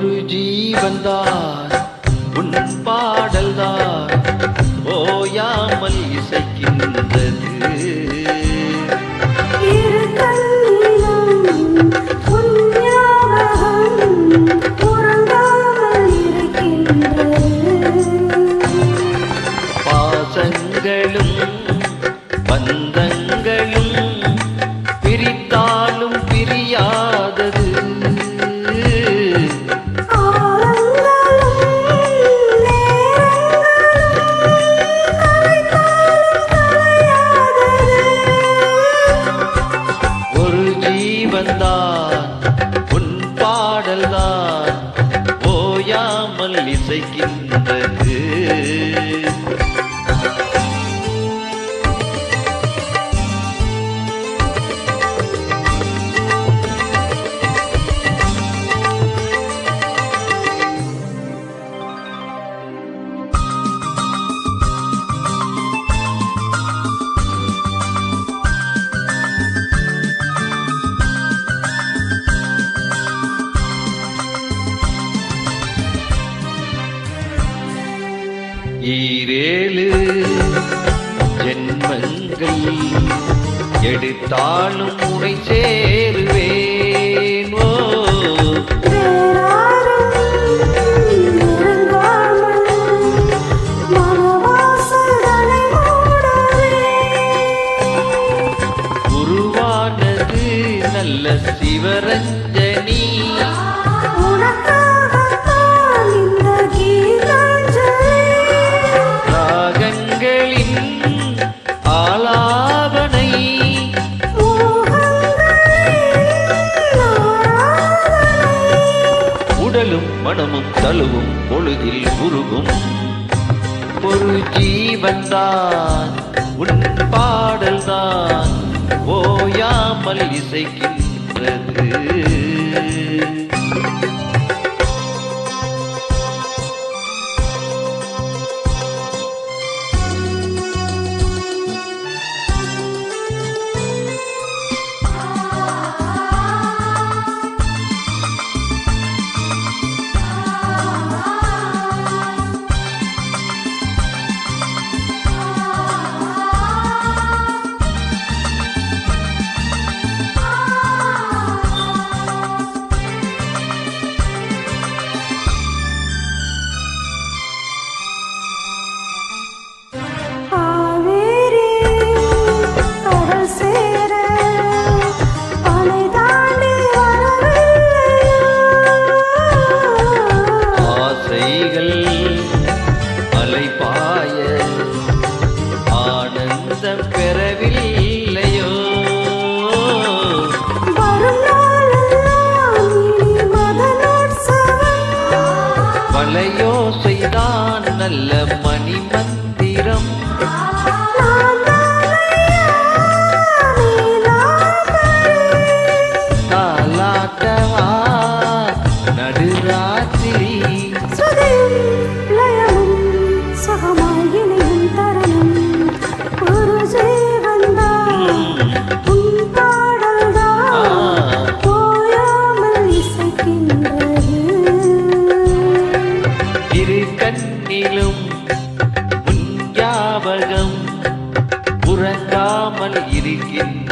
ஒரு ஜீவன்தான் உன் பாடல்தான் ஓயாமல் இசைக்கின்றது. பாசங்களும் பந்தங்களும் பிரித்தாலும் பிரியாதது. ஒரு ஜீவன்தான் உன் பாடல்தான் ஓயாமல் இசைக்கின்றது. ஈரேழு ஜென்மங்கள் எடுத்தாலும் உனை சேருவேன். ஓ உருவானது நல்ல சிவரஞ்சனி. உடலும் மனமும் தழுவும் பொழுதில் உருகும். ஒரு ஜீவன்தான் உன் பாடல்தான் ஓயாமல் இசைக்கின்றது. அலைபாய ஆனந்தம் பெறவில்லையோ. வலையோசைதான் நல்ல மணி மந்திரம். தாலாட்டவா நடுராத்திரி கண்ணிலும் உன் ஞாபகம் உறங்காமல் இருக்கின்ற.